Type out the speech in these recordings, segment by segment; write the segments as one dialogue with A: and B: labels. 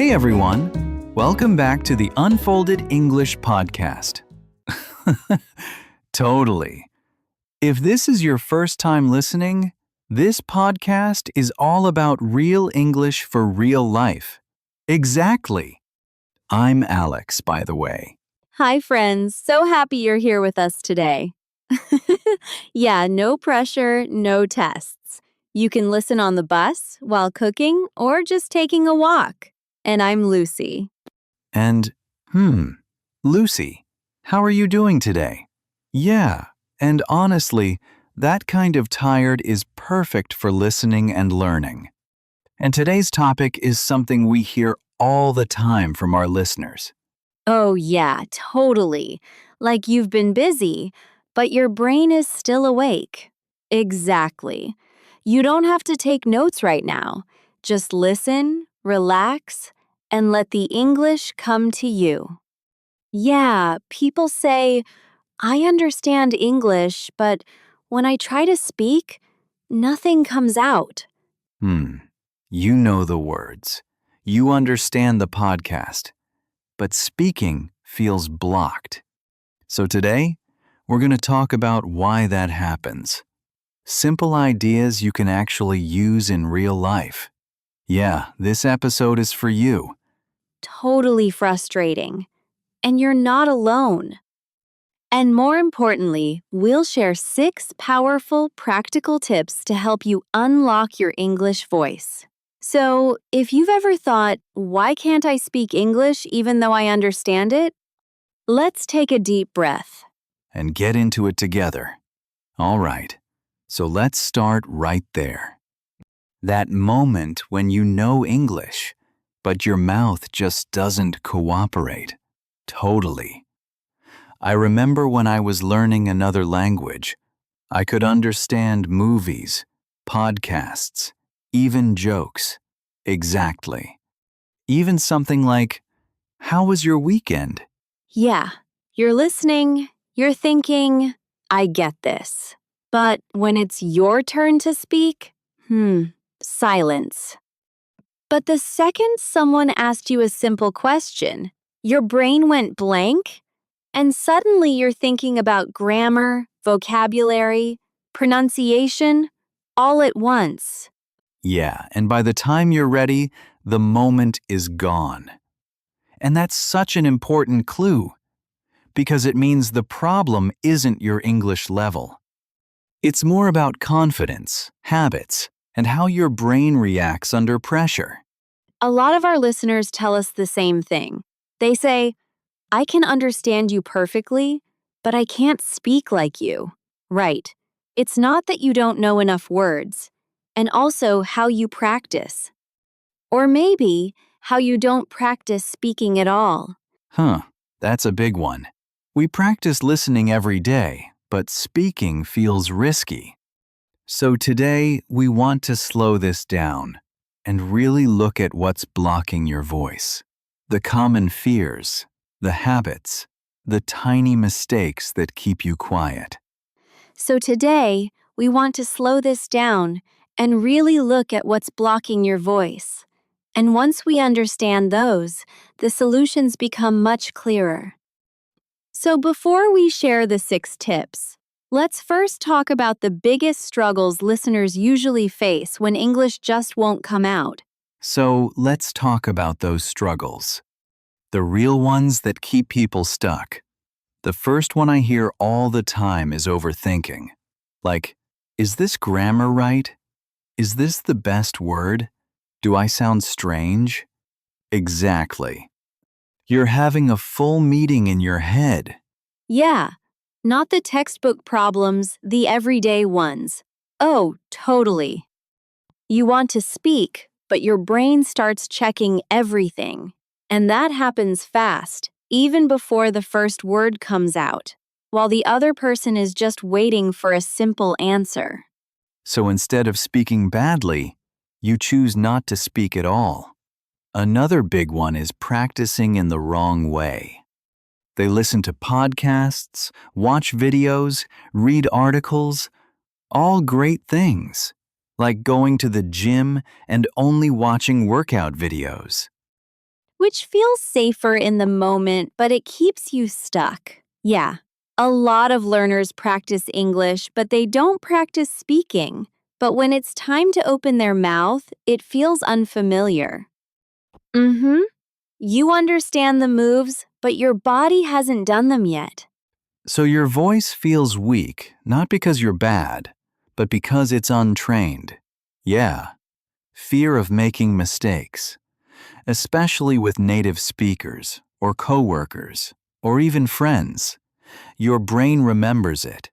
A: Hey everyone! Welcome back to the Unfolded English Podcast. Totally. If this is your first time listening, this podcast is all about real English for real life. Exactly. I'm Alex, by the way.
B: Hi, friends. So happy you're here with us today. Yeah, no pressure, no tests. You can listen on the bus, while cooking, or just taking a walk. And I'm Lucy.
A: And, Lucy, how are you doing today? Yeah, and honestly, that kind of tired is perfect for listening and learning. And today's topic is something we hear all the time from our listeners.
B: Oh, yeah, totally. Like you've been busy, but your brain is still awake. Exactly. You don't have to take notes right now. Just listen, relax, and let the English come to you. Yeah, people say, I understand English, but when I try to speak, nothing comes out.
A: You know the words. You understand the podcast, but speaking feels blocked. So today, we're going to talk about why that happens. Simple ideas you can actually use in real life. Yeah, this episode is for you.
B: Totally frustrating. And you're not alone. And more importantly, we'll share 6 powerful, practical tips to help you unlock your English voice. So, if you've ever thought, why can't I speak English even though I understand it? Let's take a deep breath.
A: And get into it together. All right, so let's start right there. That moment when you know English, but your mouth just doesn't cooperate. Totally. I remember when I was learning another language, I could understand movies, podcasts, even jokes. Exactly. Even something like, "How was your weekend?"
B: Yeah, you're listening, you're thinking, I get this. But when it's your turn to speak, silence. But the second someone asked you a simple question, your brain went blank, and suddenly you're thinking about grammar, vocabulary, pronunciation, all at once.
A: Yeah, and by the time you're ready, the moment is gone. And that's such an important clue, because it means the problem isn't your English level. It's more about confidence, habits, and how your brain reacts under pressure.
B: A lot of our listeners tell us the same thing. They say, I can understand you perfectly, but I can't speak like you. Right. It's not that you don't know enough words, and also how you practice. Or maybe how you don't practice speaking at all.
A: That's a big one. We practice listening every day, but speaking feels risky. So today, we want to slow this down and really look at what's blocking your voice. The common fears, the habits, the tiny mistakes that keep you quiet.
B: So today, we want to slow this down and really look at what's blocking your voice. And once we understand those, the solutions become much clearer. So before we share the 6 tips, let's first talk about the biggest struggles listeners usually face when English just won't come out.
A: So let's talk about those struggles. The real ones that keep people stuck. The first one I hear all the time is overthinking. Like, is this grammar right? Is this the best word? Do I sound strange? Exactly. You're having a full meeting in your head.
B: Yeah, not the textbook problems, the everyday ones. Oh, totally. You want to speak, but your brain starts checking everything. And that happens fast, even before the first word comes out, while the other person is just waiting for a simple answer.
A: So instead of speaking badly, you choose not to speak at all. Another big one is practicing in the wrong way. They listen to podcasts, watch videos, read articles, all great things, like going to the gym and only watching workout videos.
B: which feels safer in the moment, but it keeps you stuck. Yeah, a lot of learners practice English, but they don't practice speaking. But when it's time to open their mouth, it feels unfamiliar. You understand the moves, but your body hasn't done them yet.
A: So your voice feels weak, not because you're bad, but because it's untrained. Yeah, fear of making mistakes, especially with native speakers or coworkers or even friends. Your brain remembers it.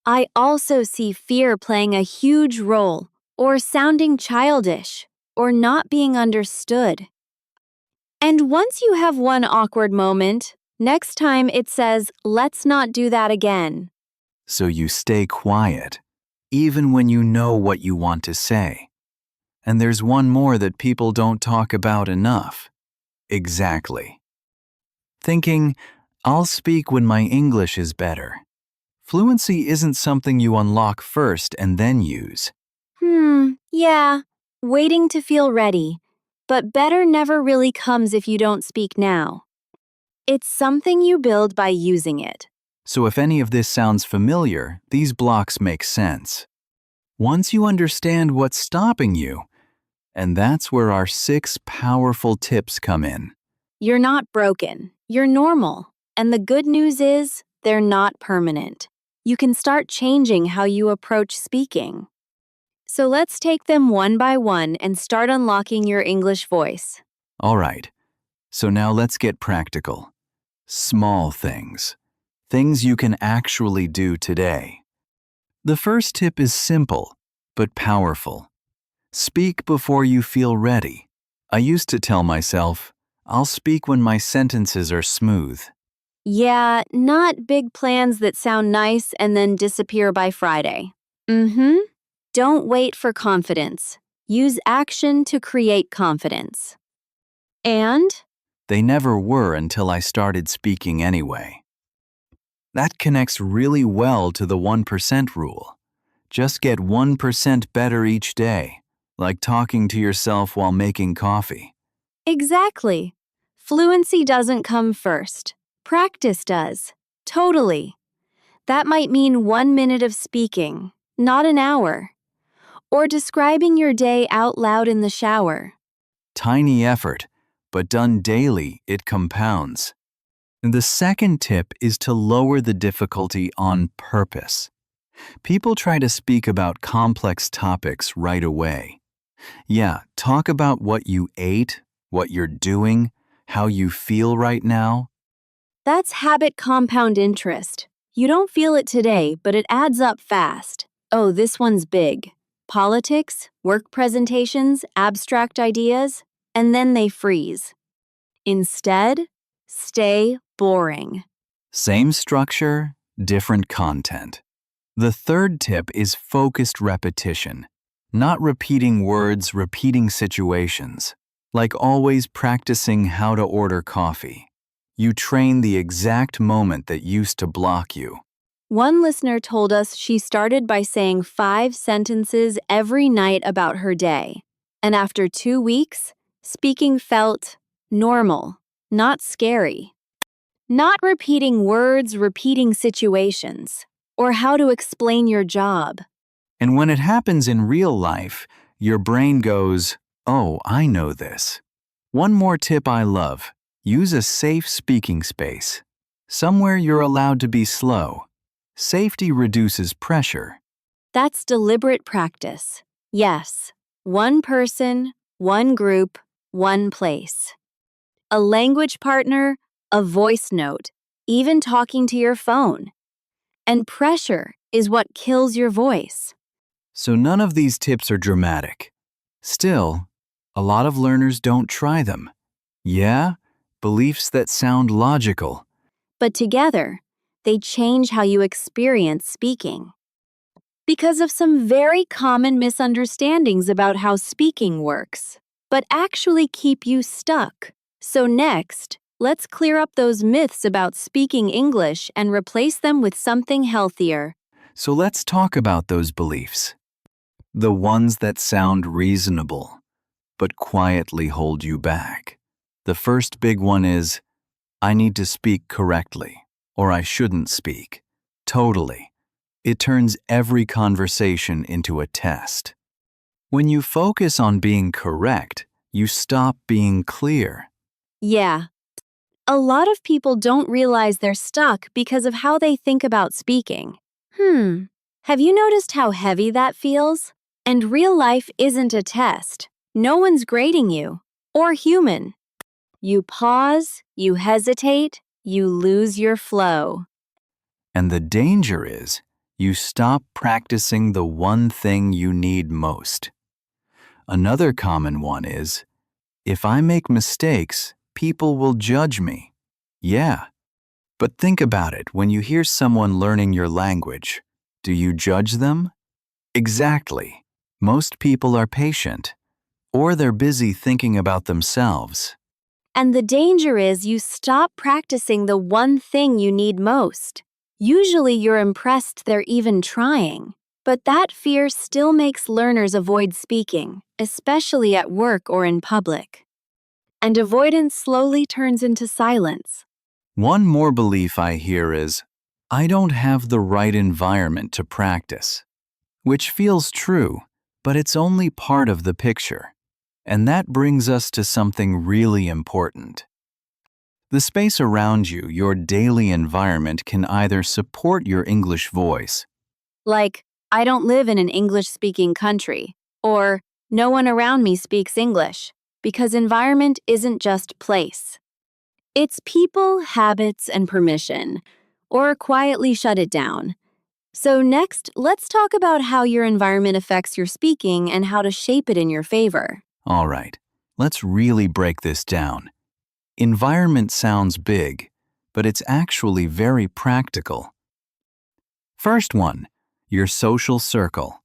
B: I also see fear playing a huge role, or sounding childish, or not being understood. And once you have one awkward moment, next time it says, let's not do that again.
A: So you stay quiet, even when you know what you want to say. And there's one more that people don't talk about enough. Exactly. Thinking, I'll speak when my English is better. Fluency isn't something you unlock first and then use.
B: Yeah, waiting to feel ready. But better never really comes if you don't speak now. It's something you build by using it.
A: So if any of this sounds familiar, these blocks make sense. Once you understand what's stopping you, and that's where our 6 powerful tips come in.
B: You're not broken. You're normal. And the good news is, they're not permanent. You can start changing how you approach speaking. So let's take them one by one and start unlocking your English voice.
A: All right, so now let's get practical. Small things. Things you can actually do today. The first tip is simple, but powerful. Speak before you feel ready. I used to tell myself, I'll speak when my sentences are smooth.
B: Yeah, not big plans that sound nice and then disappear by Friday. Don't wait for confidence. Use action to create confidence. And
A: They never were until I started speaking anyway. That connects really well to the 1% rule. Just get 1% better each day, like talking to yourself while making coffee.
B: exactly. Fluency doesn't come first. Practice does. Totally. That might mean 1 minute of speaking, not an hour. Or describing your day out loud in the shower.
A: Tiny effort, but done daily, it compounds. The second tip is to lower the difficulty on purpose. People try to speak about complex topics right away. Yeah, talk about what you ate, what you're doing, how you feel right now.
B: That's habit compound interest. You don't feel it today, but it adds up fast. Oh, this one's big. Politics, work presentations, abstract ideas, and then they freeze. Instead, stay boring.
A: Same structure, different content. The third tip is focused repetition. Not repeating words, repeating situations. Like always practicing how to order coffee. You train the exact moment that used to block you.
B: One listener told us she started by saying 5 sentences every night about her day. And after 2 weeks, speaking felt normal, not scary. Not repeating words, repeating situations, or how to explain your job.
A: And when it happens in real life, your brain goes, oh, I know this. One more tip I love. Use a safe speaking space. Somewhere you're allowed to be slow. Safety reduces pressure.
B: That's deliberate practice. Yes, one person, one group, one place. A language partner, a voice note, even talking to your phone. And pressure is what kills your voice.
A: So none of these tips are dramatic. Still, a lot of learners don't try them. Yeah, beliefs that sound logical.
B: But together, they change how you experience speaking. Because of some very common misunderstandings about how speaking works, but actually keep you stuck. So next, let's clear up those myths about speaking English and replace them with something healthier.
A: So let's talk about those beliefs. The ones that sound reasonable, but quietly hold you back. The first big one is, I need to speak correctly, or I shouldn't speak. Totally. It turns every conversation into a test. When you focus on being correct, you stop being clear.
B: Yeah. A lot of people don't realize they're stuck because of how they think about speaking. Have you noticed how heavy that feels? And real life isn't a test. No one's grading you. Or human. You pause, you hesitate, you lose your flow.
A: And the danger is, you stop practicing the one thing you need most. Another common one is, if I make mistakes, people will judge me. Yeah. But think about it, when you hear someone learning your language, do you judge them? Exactly. Most people are patient, or they're busy thinking about themselves.
B: And the danger is you stop practicing the one thing you need most. Usually you're impressed they're even trying. But that fear still makes learners avoid speaking, especially at work or in public. And avoidance slowly turns into silence.
A: One more belief I hear is, I don't have the right environment to practice, which feels true, but it's only part of the picture. And that brings us to something really important. The space around you, your daily environment, can either support your English voice.
B: Like, I don't live in an English-speaking country, or no one around me speaks English, because environment isn't just place. It's people, habits, and permission, or quietly shut it down. So next, let's talk about how your environment affects your speaking and how to shape it in your favor.
A: All right, let's really break this down. Environment sounds big, but it's actually very practical. First one, your social circle.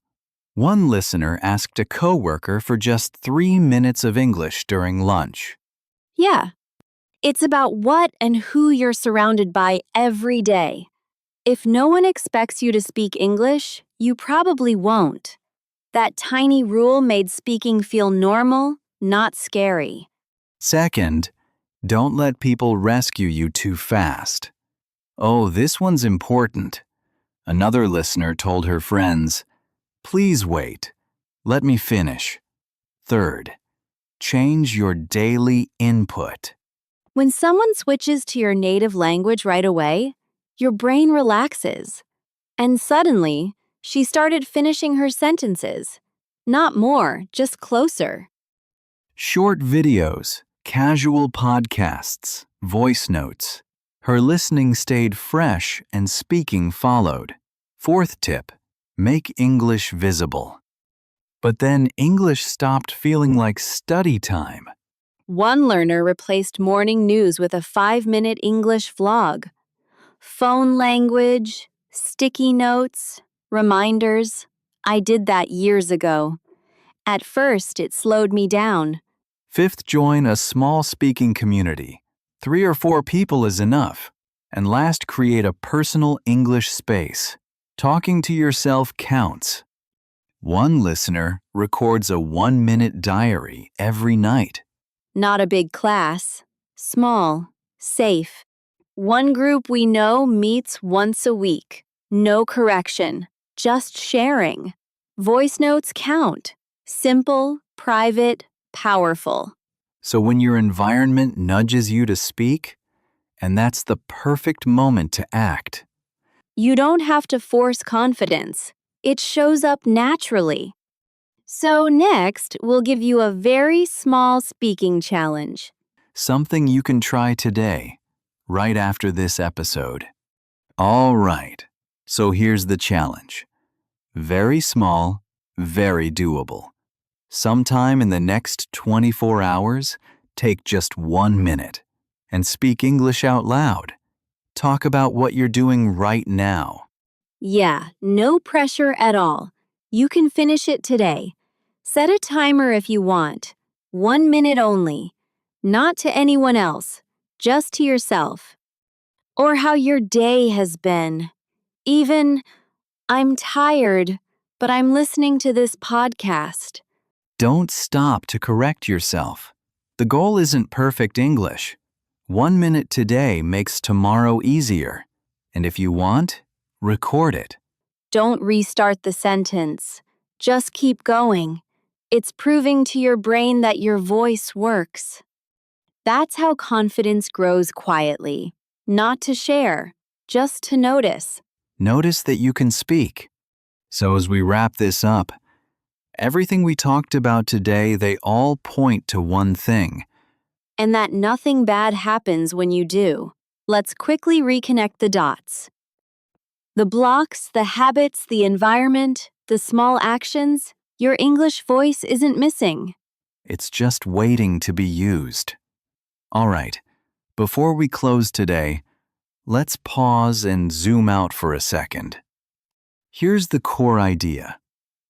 A: One listener asked a coworker for just 3 minutes of English during lunch.
B: Yeah, it's about what and who you're surrounded by every day. If no one expects you to speak English, you probably won't. That tiny rule made speaking feel normal, not scary.
A: Second, don't let people rescue you too fast. Oh, this one's important. Another listener told her friends, please wait. Let me finish. Third, change your daily input.
B: When someone switches to your native language right away, your brain relaxes. And suddenly, she started finishing her sentences. Not more, just closer.
A: Short videos, casual podcasts, voice notes. Her listening stayed fresh and speaking followed. Fourth tip, make English visible. But then English stopped feeling like study time.
B: One learner replaced morning news with a 5-minute English vlog. Phone language, sticky notes, reminders. I did that years ago. At first, it slowed me down.
A: Fifth, join a small speaking community. 3 or 4 people is enough. And last, create a personal English space. Talking to yourself counts. One listener records a 1-minute diary every night.
B: Not a big class. Small. Safe. One group we know meets once a week. No correction. Just sharing. Voice notes count. Simple, private, powerful.
A: So when your environment nudges you to speak, and that's the perfect moment to act.
B: You don't have to force confidence. It shows up naturally. So next, we'll give you a very small speaking challenge.
A: Something you can try today, right after this episode. All right, so here's the challenge. Very small, very doable. Sometime in the next 24 hours, take just 1 minute and speak English out loud. Talk about what you're doing right now.
B: Yeah, no pressure at all. You can finish it today. Set a timer if you want. 1 minute only. Not to anyone else, just to yourself. Or how your day has been. Even, I'm tired, but I'm listening to this podcast.
A: Don't stop to correct yourself. The goal isn't perfect English. 1 minute today makes tomorrow easier. And if you want, record it.
B: Don't restart the sentence. Just keep going. It's proving to your brain that your voice works. That's how confidence grows quietly. Not to share, just to notice.
A: Notice that you can speak. So as we wrap this up, everything we talked about today, they all point to one thing.
B: And that nothing bad happens when you do. Let's quickly reconnect the dots. The blocks, the habits, the environment, the small actions, your English voice isn't missing.
A: It's just waiting to be used. All right, before we close today, let's pause and zoom out for a second. Here's the core idea.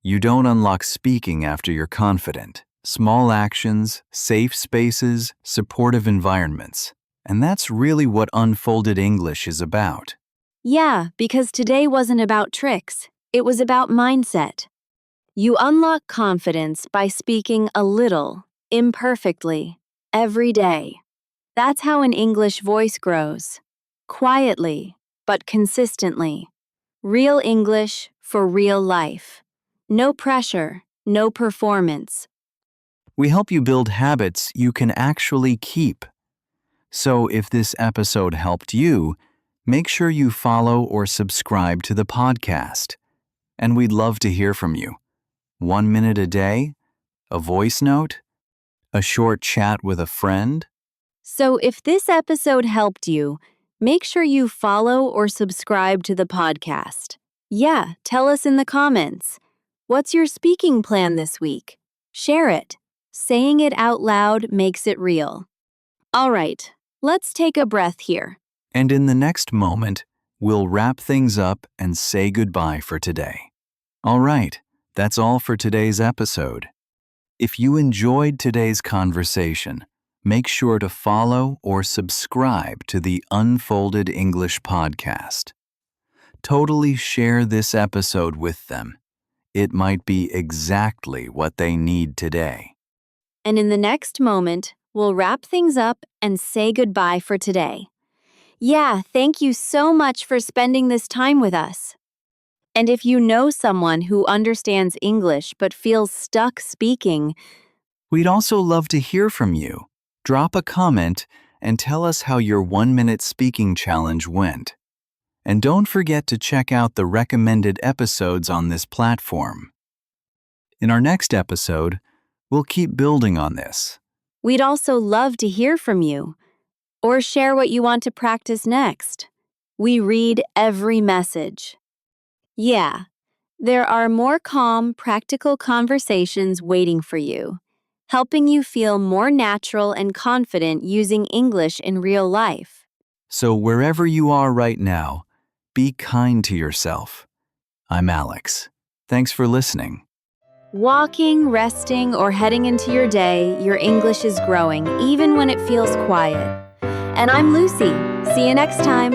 A: You don't unlock speaking after you're confident. Small actions, safe spaces, supportive environments. And that's really what Unfolded English is about.
B: Yeah, because today wasn't about tricks. It was about mindset. You unlock confidence by speaking a little, imperfectly, every day. That's how an English voice grows. Quietly, but consistently. Real English for real life. No pressure, no performance.
A: We help you build habits you can actually keep. So if this episode helped you, make sure you follow or subscribe to the podcast. And we'd love to hear from you. 1 minute a day? A voice note? A short chat with a friend?
B: So if this episode helped you, make sure you follow or subscribe to the podcast. Yeah, tell us in the comments. What's your speaking plan this week? Share it. Saying it out loud makes it real. All right, let's take a breath here.
A: And in the next moment, we'll wrap things up and say goodbye for today. All right, that's all for today's episode. If you enjoyed today's conversation, make sure to follow or subscribe to the Unfolded English podcast. Totally share this episode with them. It might be exactly what they need today.
B: And in the next moment, we'll wrap things up and say goodbye for today. Yeah, thank you so much for spending this time with us. And if you know someone who understands English but feels stuck speaking,
A: We'd also love to hear from you. Drop a comment and tell us how your 1 minute speaking challenge went. And don't forget to check out the recommended episodes on this platform. In our next episode, we'll keep building on this.
B: we'd also love to hear from you or share what you want to practice next. We read every message. Yeah, there are more calm, practical conversations waiting for you, helping you feel more natural and confident using English in real life.
A: So wherever you are right now, be kind to yourself. I'm Alex. Thanks for listening.
B: Walking, resting, or heading into your day, your English is growing, even when it feels quiet. And I'm Lucy. See you next time.